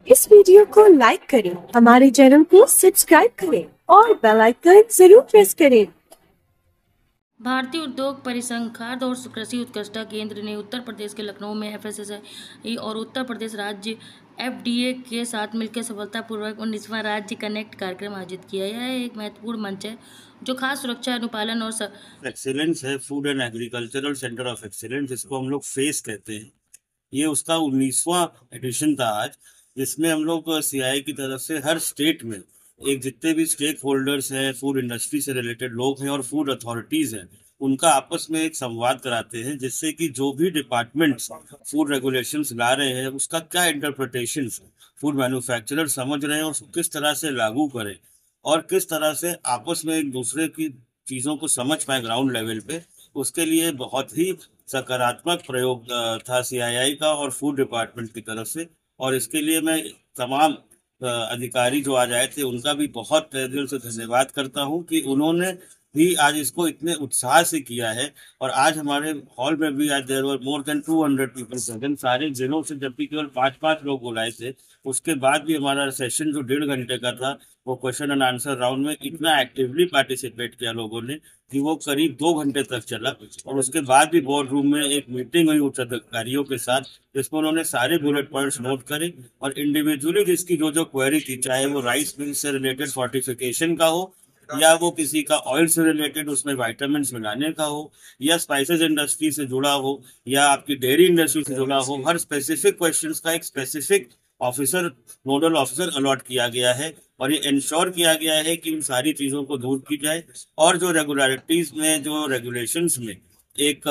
इस वीडियो को लाइक करें, हमारे चैनल को सब्सक्राइब करें और बेल आइकन जरूर प्रेस करें। भारतीय उद्योग परिसंघ खाद्य और कृषि उत्कृष्टता केंद्र ने उत्तर प्रदेश के लखनऊ में एफएसएसआई और उत्तर प्रदेश राज्य एफडीए के साथ मिलकर सफलतापूर्वक 19वां राज्य कनेक्ट कार्यक्रम आयोजित किया। यह एक महत्वपूर्ण मंच है जो खाद्य सुरक्षा अनुपालन और एक्सीलेंस है, food and agricultural centre of excellence, जिसको हम लोग फेस कहते हैं। ये उसका 19वां एडिशन था आज, जिसमें हम लोग सीआई की तरफ से हर स्टेट में एक जितने भी स्टेक होल्डर्स हैं, फूड इंडस्ट्री से रिलेटेड लोग हैं और फूड अथॉरिटीज हैं, उनका आपस में एक संवाद कराते हैं, जिससे कि जो भी डिपार्टमेंट्स फूड रेगुलेशंस ला रहे हैं उसका क्या इंटरप्रिटेशन फूड मैन्युफैक्चरर समझ रहे हैं और उसको किस तरह से लागू करें और किस तरह से आपस में एक दूसरे की चीज़ों को समझ पाए ग्राउंड लेवल पे। उसके लिए बहुत ही सकारात्मक प्रयोग था सीआईआई का और फूड डिपार्टमेंट की तरफ से, और इसके लिए मैं तमाम अधिकारी जो आज आए थे उनका भी बहुत तहे दिल से धन्यवाद करता हूं कि उन्होंने भी आज इसको इतने उत्साह से किया है। और आज हमारे हॉल में भी आज there were more than 200 people present, सारे जिलों से, जबकि केवल 5-5 लोग बुलाए थे। उसके बाद भी हमारा सेशन जो 1.5 घंटे का था, वो क्वेश्चन एंड आंसर राउंड में इतना एक्टिवली पार्टिसिपेट किया लोगों ने कि वो करीब 2 घंटे तक चला। और उसके बाद भी बोर्ड रूम में एक मीटिंग हुई उच्च अधिकारियों के साथ, जिसमें उन्होंने सारे बुलेट पॉइंट्स नोट करे और इंडिविजुअली जिसकी जो जो क्वेरी थी, चाहे वो राइस मिल से रिलेटेड फोर्टिफिकेशन का हो, या वो किसी का ऑयल से रिलेटेड उसमें वाइटामिन मिलाने का हो, या स्पाइसेस इंडस्ट्री से जुड़ा हो, या आपकी डेयरी इंडस्ट्री से जुड़ा हो, हर स्पेसिफिक क्वेश्चंस का एक specific officer, nodal officer allot किया गया है। और ये इंश्योर किया गया है कि इन सारी चीज़ों को दूर की जाए और जो रेगुलरिटीज में, जो रेगुलेशंस में एक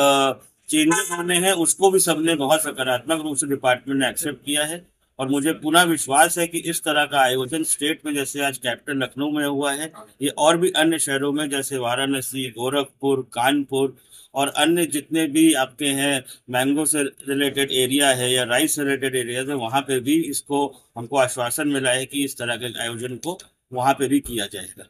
चेंजेस होने हैं, उसको भी सबने बहुत सकारात्मक रूप से डिपार्टमेंट ने एक्सेप्ट किया है। और मुझे पूरा विश्वास है कि इस तरह का आयोजन स्टेट में, जैसे आज कैपिटल लखनऊ में हुआ है, ये और भी अन्य शहरों में जैसे वाराणसी, गोरखपुर, कानपुर और अन्य जितने भी आपके हैं मैंगो से रिलेटेड एरिया है या राइस से रिलेटेड एरिया है, वहाँ पे भी इसको हमको आश्वासन मिला है कि इस तरह के आयोजन को वहाँ पे भी किया जाएगा।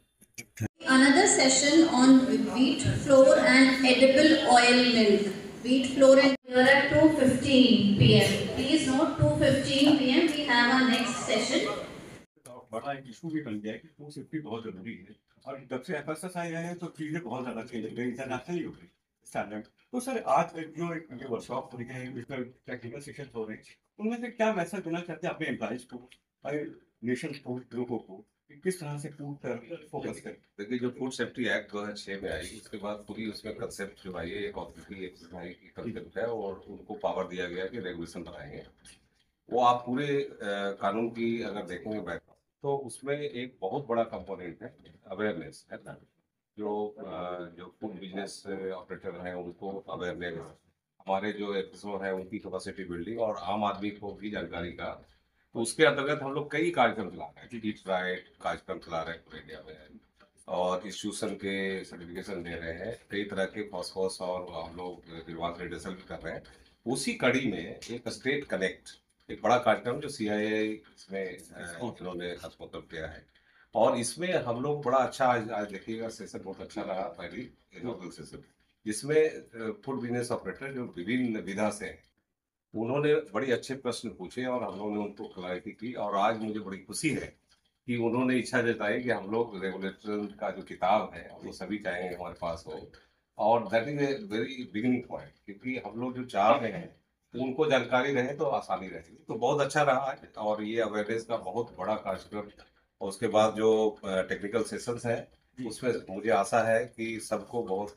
Another session on wheat flour and edible oil milk. Wheat flour and here at 2:15 p.m. Please note 2:15 p.m. we have our next session. बड़ा एक इशू भी बन गया है कि फूड सेफ्टी बहुत जरूरी है, और जब से एफएसएसआई आया है तो चीजें बहुत ज्यादा चेंज हो गई, इंटरनेशनली हो गई स्टैंडर्ड। तो सर आज जो एक वर्कशॉप हो रही है, इसमें टेक्निकल सेशन हो रहे हैं, उनमें से क्या मैसेज देना चाहते हैं अपने एम्प्लॉइज को, नेशन लोगों को, कि किस तरह से फूड पर फोकस करें? देखिए, जो फूड सेफ्टी एक्ट 2006 में आई, उसके बाद पूरी उसमें कंसेप्ट जो आई है, एक ऑथोरिटी की कंसेप्ट है और उनको पावर दिया गया कि रेगुलेशन बनाएंगे। वो आप पूरे कानून की अगर देखेंगे बैकग्राउंड, तो उसमें एक बहुत बड़ा कंपोनेंट है अवेयरनेस, है ना। जो फूड बिजनेस ऑपरेटर हैं उनको अवेयरनेस, हमारे जो एफएसओ हैं उनकी कैपेसिटी बिल्डिंग और आम आदमी को भी जानकारी का। तो उसके अंतर्गत हम लोग कई कार्यक्रम चला रहे हैं, ईट राइट कार्यक्रम चला रहे हैं पूरे इंडिया में, और इंस्टीट्यूशन के सर्टिफिकेशन दे रहे हैं, कई तरह के फॉस्फोरस और हम लोग एडवांस रेडिएशन भी कर रहे हैं। उसी कड़ी में एक स्टेट कनेक्ट, एक बड़ा कार्यक्रम जो सीआईआई इसमें उन्होंने हस्तक्षेप किया है, और इसमें हम लोग बड़ा अच्छा आज देखिएगा सेशन बहुत अच्छा रहा, पहली इनॉग्रेशन सेशन, जिसमें फूड बिजनेस ऑपरेटर जो विभिन्न विधा से हैं, उन्होंने बड़ी अच्छे प्रश्न पूछे और हम लोगों ने उनको क्लैरिटी की। और आज मुझे बड़ी खुशी है कि उन्होंने इच्छा जताई कि हम लोग रेगुलेटर का जो किताब है वो सभी चाहेंगे हमारे पास हो, और that is a very beginning point, क्योंकि हम लोग जो चाह रहे हैं उनको जानकारी रहे तो आसानी रहेगी। तो बहुत अच्छा रहा है और ये अवेयरनेस का बहुत बड़ा कार्यक्रम। और उसके बाद जो टेक्निकल सेशंस हैं, उसमें मुझे आशा है कि सबको बहुत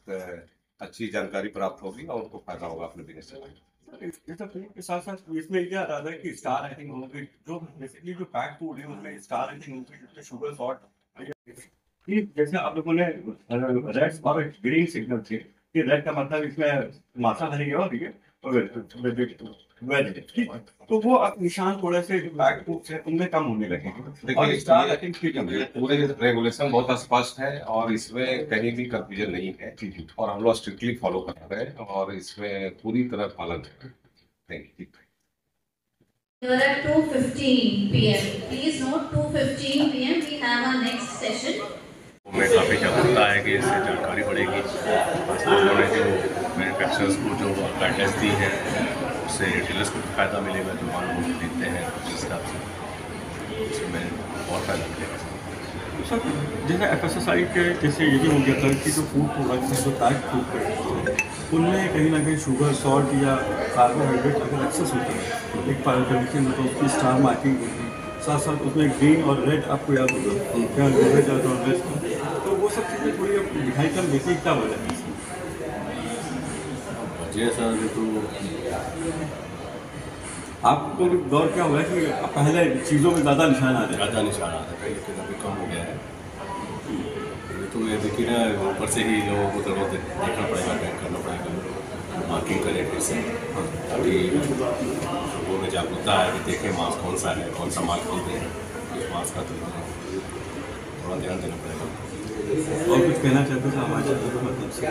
अच्छी जानकारी प्राप्त होगी और उनको फायदा होगा अपने बिजनेस में। के साथ साथ इसमें क्या रहा है कि स्टार रेटिंग होगी, जो बेसिकली जो पैक फूड है उसमें स्टार रेटिंग होगी, जिसमें शुगर सॉल्ट, जैसे आप लोगों ने रेड और ग्रीन सिग्नल थे कि रेड का मतलब इसमें मांसाहारी और तो वो अब निशान थोड़े से पैक फूड से उनमें कम होने लगे। पूरे रेगुलेशन बहुत स्पष्ट है और इसमें कहीं भी कंफ्यूजन नहीं है, और हम लोग स्ट्रिक्टली फॉलो कर रहे हैं और इसमें पूरी तरह पालन है। Thank you. Here at 2:15 p.m. Please note 2:15 p.m. we have our next session. हमें काफ़ी जागरूकता है कि इससे जानकारी बढ़ेगी। उन्होंने जो मैन्युफैक्चरर्स को जो गाइडलाइंस दी है, उससे रिटेलर्स को फायदा मिलेगा जो माल खरीदते हैं उस हिसाब से। उसमें और फायदा मिलेगा। सर जैसे एफएसएसआई के जैसे ये भी हो गया था कि जो फूड प्रोडक्ट्स हैं, जो पैक्ड फूड प्रोडक्ट्स हैं, उनमें कहीं ना कहीं शुगर, सॉल्ट या कार्बोहाइड्रेट अगर एक्सेस होता है, एक तरीके में तो उसकी स्टार मार्किंग होगी, साथ साथ उसमें ग्रीन और रेड आपको याद होगा क्या वेज और नॉन वेज, तो वो सब चीज़ें थोड़ी अब दिखाई कम देती क्या वजह है? वजह सर तो आपको दौर क्या हुआ है कि पहले चीज़ों में ज़्यादा निशान आ रहे हैं? ज़्यादा निशान आता था, लेकिन अभी कम हो गया है। ये तो ये देखिए ना, ऊपर से ही लोगों को ज़रूरत देखना पड़ेगा, पैक करना पड़ेगा, मार्किंग करें फिर से, ताकि लोगों में जागरूकता है कि देखें मास्क कौन सा है, कौन सा मास्क खरीदें, किस मास्क का खरीदें, थोड़ा ध्यान देना पड़ेगा। और कुछ कहना चाहते थे हमारे चैनल के माध्यम से?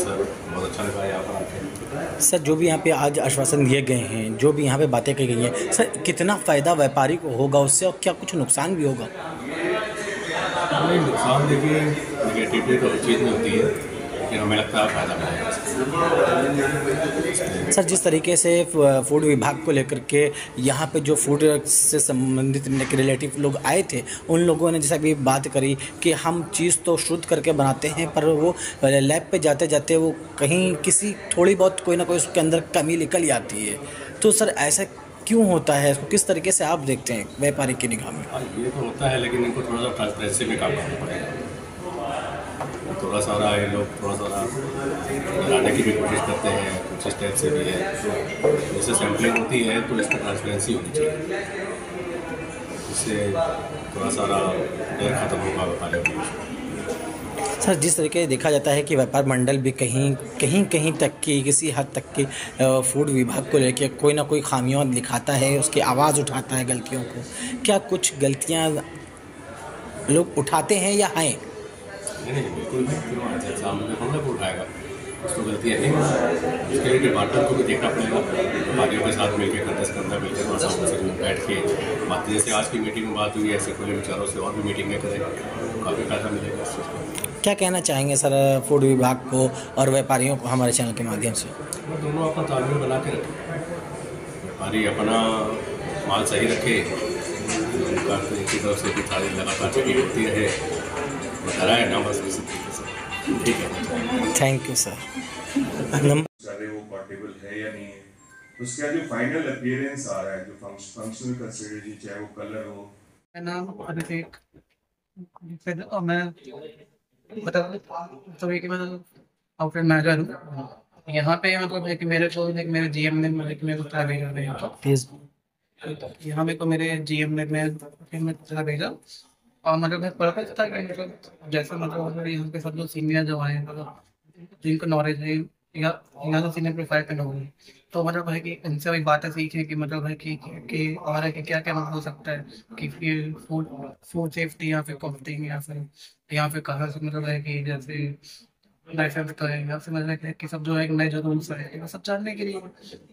सर बहुत अच्छा लगा यहाँ पर आके। सर जो भी यहाँ पे आज आश्वासन दिए गए हैं, जो भी यहाँ पे बातें कही गई हैं, सर कितना फ़ायदा व्यापारी को होगा उससे, और क्या कुछ नुकसान भी होगा? नहीं, नुकसान देखिए निगेटिविटी तो हर चीज़ में होती है, लेकिन हमें लगता है फ़ायदा मिलेगा। सर जिस तरीके से फूड विभाग को लेकर के यहाँ पे जो फूड से संबंधित रिलेटिव लोग आए थे, उन लोगों ने जैसा भी बात करी कि हम चीज़ तो शुद्ध करके बनाते हैं, पर वो लैब पे जाते जाते वो कहीं किसी थोड़ी बहुत कोई ना कोई उसके अंदर कमी निकल जाती है। तो सर ऐसा क्यों होता है, इसको किस तरीके से आप देखते हैं व्यापारी की निगाह में? ये तो होता है, लेकिन इनको थोड़ा सा ट्रांसपेरेंसी में काम करना पड़ेगा। थोड़ा सारा ये लोग थोड़ा सारा लाने की भी कोशिश करते हैं, कुछ इस टाइप से भी है। जैसे सैम्पलिंग होती है तो इसमें ट्रांसपेरेंसी होनी चाहिए, इससे थोड़ा सारा डर खत्म होगा व्यापारियों की। सर जिस तरीके से देखा जाता है कि व्यापार मंडल भी कहीं तक की, किसी हद तक की फूड विभाग को लेकर कोई ना कोई खामियां दिखाता है, उसकी आवाज़ उठाता है गलतियों को, क्या कुछ गलतियां लोग उठाते हैं या हैं? नहीं बिल्कुल नहीं, क्यों सामने हमने को उठाएगा, उसको गलतियाँ नहीं, उसके लिए डिपार्टमेंट को भी देखना पड़ेगा, व्यापारियों के साथ मिलकर कंधा मिलकर बैठ के बात। जैसे आज की मीटिंग में बात हुई, ऐसे खुले विचारों से और भी मीटिंगें करेगा, काफ़ी फायदा मिलेगा इस चीज़ को। क्या कहना चाहेंगे सर फूड विभाग को और व्यापारियों को हमारे चैनल के माध्यम से? वो दोनों अपना तालमेल बना के रखें, व्यापारी अपना माल सही रखे, उनका इनकी तरफ से भी सारी लगातार चेकिंग होती रहे, बताए ना बस इसी तरीके से। ठीक है, थैंक यू सर। वो पोर्टेबल है या नहीं है, उसका जो फाइनल अपीयरेंस आ रहा है, जो फंक्शनल कंसिडरेशन, चाहे वो कलर हो। मेरा नाम अभिषेक, और मैं बता तो कि मैं आउटलेट मैनेजर हूँ यहाँ पे। मतलब है कि मेरे को मेरे जीएम ने मेरे को क्या भेजा है यहाँ यहाँ मेरे को मेरे जीएम ने क्या भेजा, और मतलब मैं पता था कि मतलब जैसे मतलब यहाँ पे सब लोग सीनियर जो आए हैं, मतलब जिनको नॉलेज है या यहाँ तो सीनियर प्रोफाइल पे लोग हैं, तो मतलब है कि इनसे वही बातें सीखें कि मतलब है कि और है कि क्या क्या हो सकता है कि फूड सेफ्टी या फिर कॉस्टिंग या फिर यहाँ पे कहाँ से मतलब है कि जैसे लाइसेंस का है, या फिर मतलब है कि सब जो है नए जो रूल्स है सब जानने के लिए।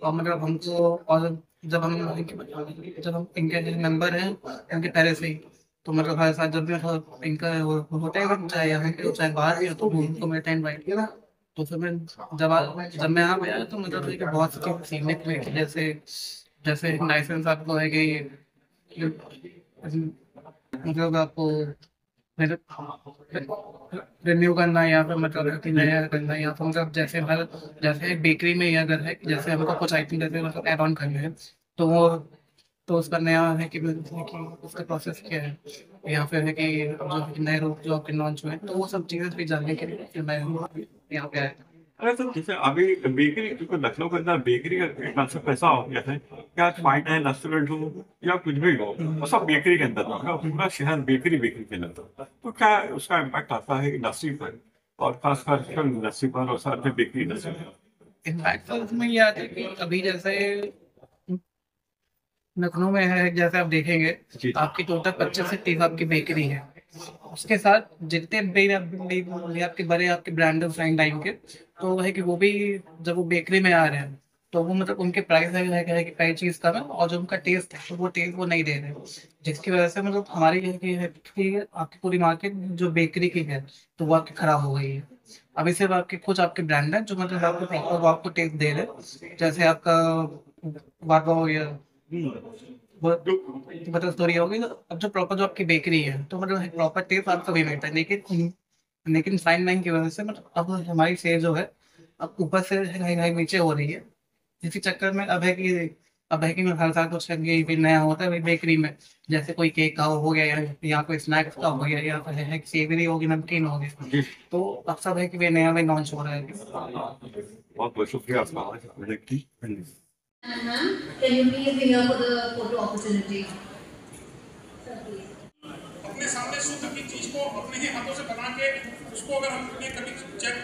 और मतलब हमको, और जब हम इनके जो मेंबर हैं इनके पहले से ही, तो मतलब हमारे साथ जब भी मतलब इनका होता है चाहे यहाँ पे चाहे बाहर भी हो, तो उनको मेरे टाइम इनवाइट किया। तो फिर मैं जब मैं यहाँ पे आया तो मतलब कि बहुत सी चीज़ सीखने को मिली, जैसे लाइसेंस आपको है कि मतलब आपको रिन्यू करना या फिर मतलब कि नया करना, या फिर मतलब जैसे बेकरी में अगर है जैसे हमको कुछ आइटम जैसे मतलब ऐड ऑन करने हैं, तो उसका नया है कि उसका प्रोसेस क्या है, या फिर है कि जो नए रूप जो आपके लॉन्च हुए, तो वो सब चीज़ें भी जानने के लिए फिर मैं यहाँ पे आया। अरे तो जैसे अभी बेकरी, क्योंकि लखनऊ के अंदर बेकरी का कंसेप्ट पैसा हो गया है, क्या फाइन है रेस्टोरेंट हो या कुछ भी हो, वो सब बेकरी के अंदर होगा, पूरा शहर बेकरी के अंदर। तो क्या उसका इम्पैक्ट आता है इंडस्ट्री पर, और खासकर इंडस्ट्री पर और साथ में बेकरी इंडस्ट्री पर? इम्पैक्ट तो उसमें ये आता है कि अभी जैसे लखनऊ में है, जैसे आप देखेंगे आपकी टोटल 25 से 30 आपकी बेकरी है, उसके साथ जितने भी आपके बड़े आपके ब्रांड फ्राइंग टाइम के, तो है कि वो भी जब वो बेकरी में आ रहे हैं तो वो मतलब उनके प्राइस है कि कई चीज़ का, और जो उनका टेस्ट है तो वो टेस्ट वो नहीं दे रहे, जिसकी वजह से मतलब हमारी है कि आपकी पूरी मार्केट जो बेकरी की है तो वो आपकी खराब हो गई है। अभी सिर्फ आपके कुछ आपके ब्रांड है जो मतलब आपको प्रॉपर आपको टेस्ट दे रहे, जैसे आपका वाटवा हो गया, मतलब स्टोरी होगी। तो अब जो प्रॉपर जो आपकी बेकरी है तो मतलब प्रॉपर टेस्ट आपको भी मिलता है, लेकिन फाइन लाइन की वजह से मतलब अब हमारी सेल जो है अब ऊपर से नीचे हो रही है। इसी चक्कर में अब है कि मैं हर साल कुछ ये भी नया होता है बेकरी में, जैसे कोई केक का हो गया या कोई स्नैक्स का हो गया या फिर है कि सेवरी होगी, नमकीन हो गया। तो अब सब है कि वे नया में लॉन्च हो रहा है। बहुत बहुत शुक्रिया आपका। Ma'am, can you please be here for the photo opportunity? अपने सामने शुद्ध की चीज को अपने ही हाथों से बना के उसको अगर हम कभी check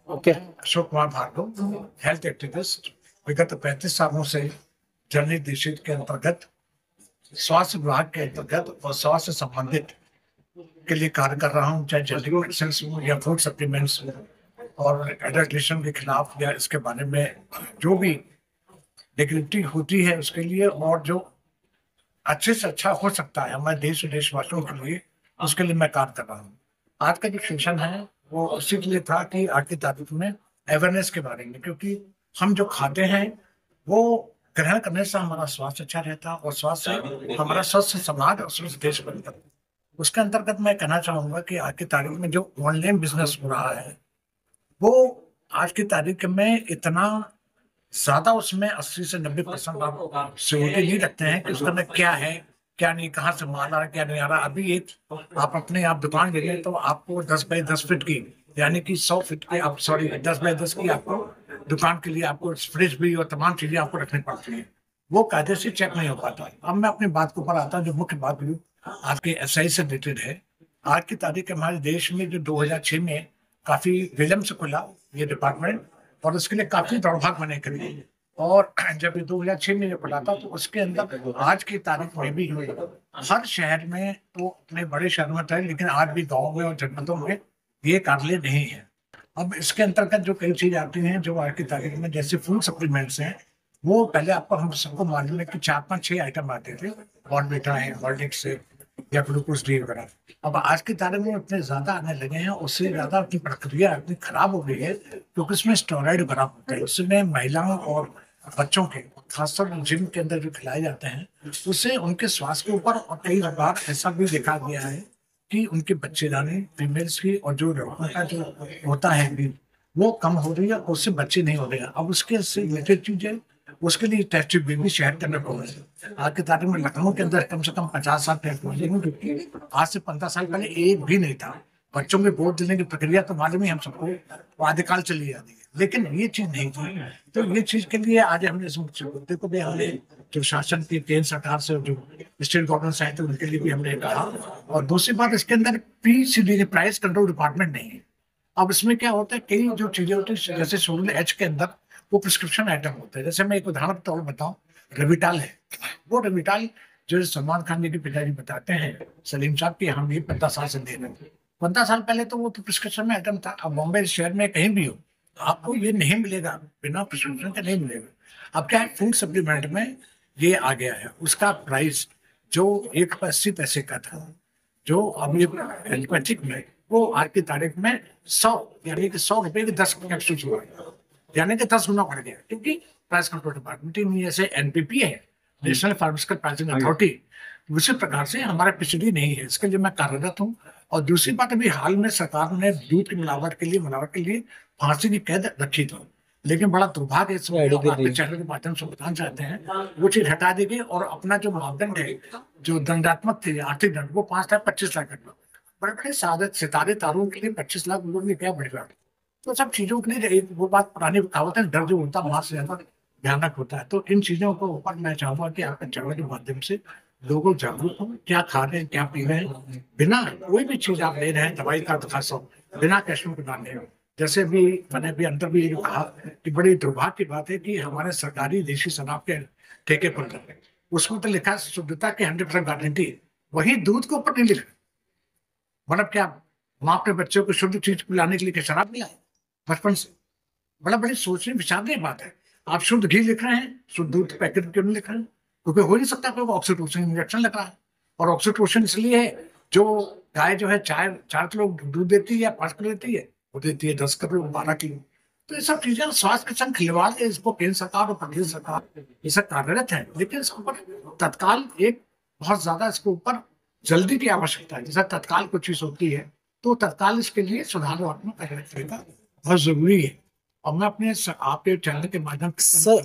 okay, Ashok Kumar Bhargava, health activist. विगत 35 सालों से जल निर्देशित के अंतर्गत स्वास्थ्य विभाग के अंतर्गत और स्वास्थ्य संबंधित के लिए कार्य कर रहा हूँ, चाहे जेनेरिक मेडिसिन या फूड सप्लीमेंट्स और एडल्ट्रेशन के खिलाफ या इसके बारे में जो भी नेगेटिविटी होती है उसके लिए, और जो अच्छे से अच्छा हो सकता है हमारे देश और देशवासियों के लिए, उसके लिए मैं कार्य कर रहा हूँ। आज का जो सेशन है वो उसी के लिए था कि आज की तारीख में अवेयरनेस के बारे में, क्योंकि हम जो खाते हैं वो ग्रहण करने से हमारा स्वास्थ्य अच्छा रहता है और स्वास्थ्य से हमारा स्वस्थ समाज और स्वस्थ देश बनता है। उसके अंतर्गत मैं कहना चाहूँगा कि आज की तारीख में जो ऑनलाइन बिजनेस हो रहा है वो आज की तारीख में इतना ज्यादा, उसमें 80 से 90% आप सिक्योरिटी नहीं रखते हैं कि उसके अंदर क्या है क्या नहीं, कहाँ से माल आ रहा क्या नहीं आ रहा। अभी एक आप अपने आप दुकान ले लें तो आपको 10 बाई 10 फीट की, यानी कि 100 फीट की, आप 10 बाई 10 की आपको दुकान के लिए आपको फ्रिज भी और तमाम चीजें आपको रखनी पड़ती है, वो कायदे से चेक नहीं हो पाता। अब मैं अपनी बात के ऊपर आता हूँ। जो मुख्य बात हुई आपके SI से रिलेटेड है। आज की तारीख हमारे देश में जो 2006 में काफी विलम्ब से खुला ये डिपार्टमेंट, और उसके लिए काफी दौड़भाग बने करी, और जब 2006 में ये खुला था तो उसके अंदर आज की तारीख में भी हर शहर में, तो अपने बड़े शहरों में था, लेकिन आज भी गाँव में और जनपदों में ये कार्यालय नहीं है। अब इसके अंतर्गत जो कई चीज आती हैं जो आज की तारीख में, जैसे फूड सप्लीमेंट्स हैं, वो पहले आपको हम सबको मालूम है कि 4-5-6 आइटम आते थे, बॉर्नविटा है, हॉर्लिक्स है या ग्लूकोज डी वगैरह। अब आज की तारीख में इतने ज्यादा आने लगे हैं, उससे ज्यादा अपनी प्रक्रिया इतनी खराब हो गई है क्योंकि उसमें स्टेरॉइड भरा होता है। उसमें महिलाओं और बच्चों के खासतौर जिम के अंदर जो खिलाए जाते हैं उससे उनके स्वास्थ्य के ऊपर, और कई बार ऐसा भी देखा गया है कि उनके बच्चेदानी फीमेल्स की और जो लड़कों का जो होता है भी वो कम हो रही है, उससे बच्चे नहीं हो रहे हैं। अब उसके से रिलेटेड चीजें, उसके लिए टेस्ट भी शहर के अंदर हो रहे हैं। आज की तारीख में लखनऊ के अंदर कम से कम 50 साल टेस्ट हुए, क्योंकि आज से 15 साल पहले एक भी नहीं था। बच्चों में वोट देने की प्रक्रिया तो मालूम ही हम सबको आदिकाल चली जाती है, लेकिन ये चीज नहीं थी। तो ये चीज के लिए आज हमने इस मुद्दे को भी हमने जो शासन की केंद्र सरकार से जो स्टेट गवर्नमेंट आए थे उनके लिए भी हमने कहा। और दूसरी बात, इसके अंदर PCD प्राइस कंट्रोल डिपार्टमेंट नहीं है। अब इसमें क्या होता है, कई जो चीजें होती है जैसे शेड्यूल H के अंदर वो प्रिस्क्रिप्शन आइटम होते हैं। जैसे मैं एक उदाहरण के तौर पर बताऊं, रिविटाल है। वो रिविटाल जो सलमान खान जी के पिताजी बताते हैं सलीम साहब की, हम ये 15 साल से दे रहे हैं। 15 साल पहले तो वो प्रिस्क्रिप्शन में आइटम था। अब बॉम्बे शहर में कहीं भी हो आपको ये नहीं मिलेगा, बिना प्रिस्क्रिप्शन के नहीं मिलेगा। अब क्या है, फूड सप्लीमेंट में ये आ गया है। उसका प्राइस जो 1 रुपये 80 पैसे का था, जो अब ये एलोपैथिक में वो आज की तारीख में 100 यानी कि 100 रुपये के 10 कैप्सूल हुआ, यानी कि 10 गुना बढ़ गया, क्योंकि प्राइस कंट्रोल डिपार्टमेंट में जैसे NPP है, नेशनल फार्मास्यूटिकल प्राइसिंग अथॉरिटी, उसी प्रकार से हमारा PCD नहीं है। इसके लिए मैं कार्यरत हूँ। और दूसरी बात, अभी हाल में सरकार ने दूध की मिलावट के लिए फांसी की कैद रखी थी, लेकिन बड़ा दुर्भाग्य है, चैनल के माध्यम से बताना चाहते हैं, वो चीज हटा देगी और अपना जो मापदंड है, जो दंडात्मक थे आर्थिक दंड, वो 5 लाख 25 लाख करना। बड़े बड़े सितारे तारों के लिए 25 लाख लोगों ने क्या बढ़ेगा। तो सब चीजों के लिए एक वो बात पुरानी कहावत है, डर जो होता है मां से ज्यादा भयानक होता है। तो इन चीजों को ऊपर मैं चाहूंगा कि आपके चैनल के माध्यम से लोगों जागरूक हो, क्या खा रहे हैं क्या पी रहे हैं, बिना कोई भी चीज आप ले रहे हैं, दवाई का खास बिना कैश में डालने हो। जैसे भी मैंने भी अंदर भी कहा कि बड़ी दुर्भाग्य की बात है कि हमारे सरकारी देशी शराब के ठेके पर कर रहे हैं, उसमें तो लिखा शुद्धता की 100% गारंटी, वही दूध के ऊपर नहीं लिखा। मतलब क्या माँ अपने बच्चों को शुद्ध चीज पिलाने के लिए शराब मिलाए बचपन से? बड़ी सोचने विचारने बात है। आप शुद्ध घी लिख रहे हैं, शुद्ध दूध पैकेट क्यों नहीं लिख रहे हैं? क्योंकि हो नहीं सकता कोई ऑक्सीटोसिन इंजेक्शन लग रहा है। और ऑक्सीटोसिन इसलिए है, जो गाय जो है 4 किलो दूध देती है या 5 किलो देती है, वो देती है 10 किलो 12 किलो। तो ये सब चीजें स्वास्थ्य के संग खिलवाड़ है, इसको केंद्र सरकार और प्रदेश सरकार ये सब कार्यरत है, लेकिन इसके ऊपर तत्काल एक बहुत ज्यादा इसके ऊपर जल्दी की आवश्यकता है। जैसा तत्काल कुछ चीज होती है तो तत्काल इसके लिए सुधारात्मक कार्यरत बहुत जरूरी है। और मैं अपने आपके चैनल के माध्यम से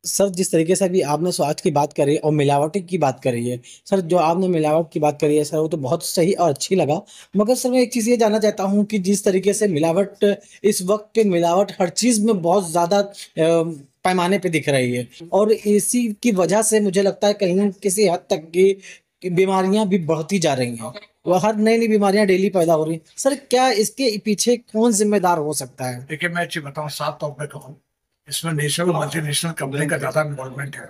सर जिस तरीके से अभी आपने स्वास्थ्य की बात करी और मिलावट की बात करी है सर, जो आपने मिलावट की बात करी है सर वो तो बहुत सही और अच्छी लगा, मगर सर मैं एक चीज़ ये जानना चाहता हूँ कि जिस तरीके से मिलावट इस वक्त मिलावट हर चीज़ में बहुत ज़्यादा पैमाने पे दिख रही है और इसी की वजह से मुझे लगता है कहीं किसी हद तक की बीमारियां भी बढ़ती जा रही हैं, वह हर नई नई बीमारियां डेली पैदा हो रही हैं। सर क्या इसके पीछे कौन जिम्मेदार हो सकता है? देखिए मैं अच्छी बताऊँ, साफ तौर पर कहूँ, इसमें नेशनल मल्टीनेशनल कंपनी का ज्यादा इन्वॉल्वमेंट है।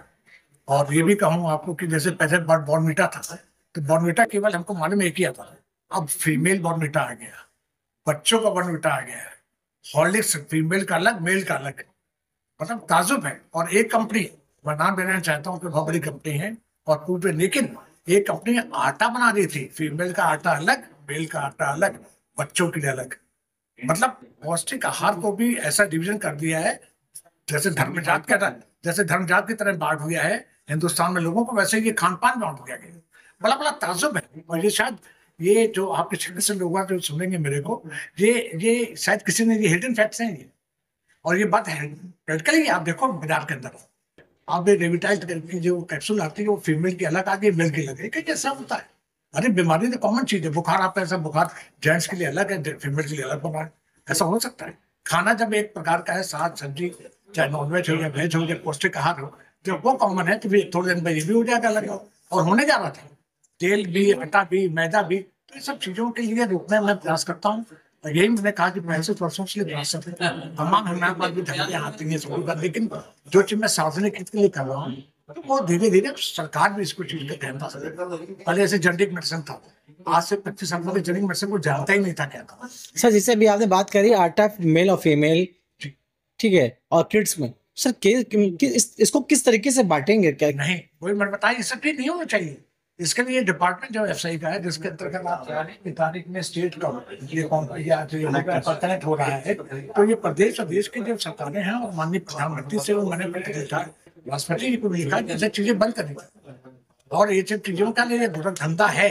और ये भी कहूँ आपको कि जैसे पहले बॉर्नविटा था तो बॉर्नविटा केवल हमको मालूम एक ही आता है, अब फीमेल बॉर्नविटा आ गया, बच्चों का बॉर्नविटा आ गया, हॉर्लिक्स फीमेल का अलग मेल का अलग, मतलब ताजुब है। और एक कंपनी, मैं नाम लेना चाहता हूँ कि बहुत बड़ी कंपनी है और पूरे, लेकिन एक कंपनी आटा बना रही थी, फीमेल का आटा अलग, मेल का आटा अलग, बच्चों के लिए अलग। मतलब पौष्टिक आहार को भी ऐसा डिवीजन कर दिया है जैसे धर्मजात की तरह बांट दिया है हिंदुस्तान में लोगों को, वैसे ये खान पान बांट दिया गया। बड़ा बड़ा ताजुब है। और ये शायद ये जो आपके क्षेत्र से लोग जो सुनेंगे मेरे को, ये शायद किसी ने ये हिडन फैक्ट्स हैं ये, और ये बात है प्रैक्टिकली ही। आप देखो बाजार के अंदर आप रेविटाइज की जो कैप्सूल आती है वो फीमेल की अलग आगे, मेल की अलग, कैसा होता है? अरे बीमारी तो कॉमन चीज है, बुखार आपका ऐसा बुखार जेंट्स के लिए अलग है, फीमेल के लिए अलग बुखार, ऐसा हो सकता है। खाना जब एक प्रकार का है, साग सब्जी चाहे नॉनवेज हो या वेज हो या पौष्टिक आहार हो, जब वो कॉमन है तो फिर थोड़े दिन में ये भी हो जाएगा अलग, और होने जा रहा था। तेल भी, आटा भी, मैदा भी, तो ये सब चीजों के लिए रोकने में प्रयास करता हूँ। और यही मैंने कहा कि 65 वर्षों से प्रयास करते हैं। तमाम हमारे पास भी धमकियाँ आती हैं शुरू कर, लेकिन जो चीज मैं सार्वजनिक हित के लिए कर रहा हूँ तो वो धीरे धीरे सरकार भी इसको चीज का ध्यान रखती। पहले ऐसे जेनेटिक मेडिसिन था, आज से 25 साल पहले जेनेटिक मेडिसिन को जानता ही नहीं था क्या था। सर जैसे अभी आपने बात करी आटा मेल और फीमेल, ठीक है, और किड्स में सर इसको किस तरीके से बांटेंगे? क्या नहीं वही मैंने बताया, ये सब चीज नहीं होना चाहिए। इसके लिए डिपार्टमेंट जो एफएसआई का है, जिसके अंतर्गत आप तारीख में स्टेट का कनेक्ट हो रहा है, तो ये प्रदेश और देश की जो सरकारें हैं और माननीय प्रधानमंत्री से मैंने राष्ट्रपति जी को भी लिखा कि ऐसी चीजें बंद करें। और ये सब चीजों का लिए धंधा है,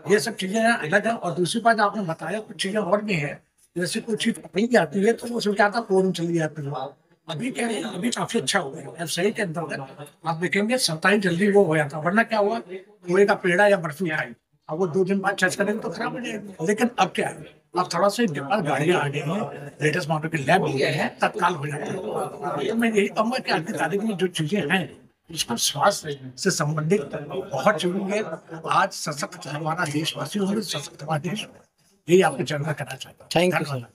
ये सब चीजें अलग है। और दूसरी बात आपने बताया कुछ चीजें और भी है, जैसे कुछ चीज नहीं आती है तो उसमें क्या था, कोरम चली जाती है। अभी क्या है, अभी काफी अच्छा हो गया एफएसआई के अंतर्गत। आप देखेंगे 27 जल्दी वो हो जाता, वरना क्या हुआ, कोई का पेड़ा या बर्फी खाई, अब वो 2 दिन बाद चर्च करेंगे तो खराब हो जाएगा। लेकिन अब क्या है, अब थोड़ा सा गाड़ियाँ आ गई हैं, लेटेस्ट मॉडल के लैब हो गए हैं, तत्काल हो जाता है। तो मैं यही कहूँगा कि आज की तारीख में जो चीजें हैं इसको स्वास्थ्य से संबंधित बहुत जरूरी है। आज सशक्त हमारा देशवासी होंगे, सशक्त हमारा देश, यही आपके चर्चा करना चाहता हूँ। Thank you sir.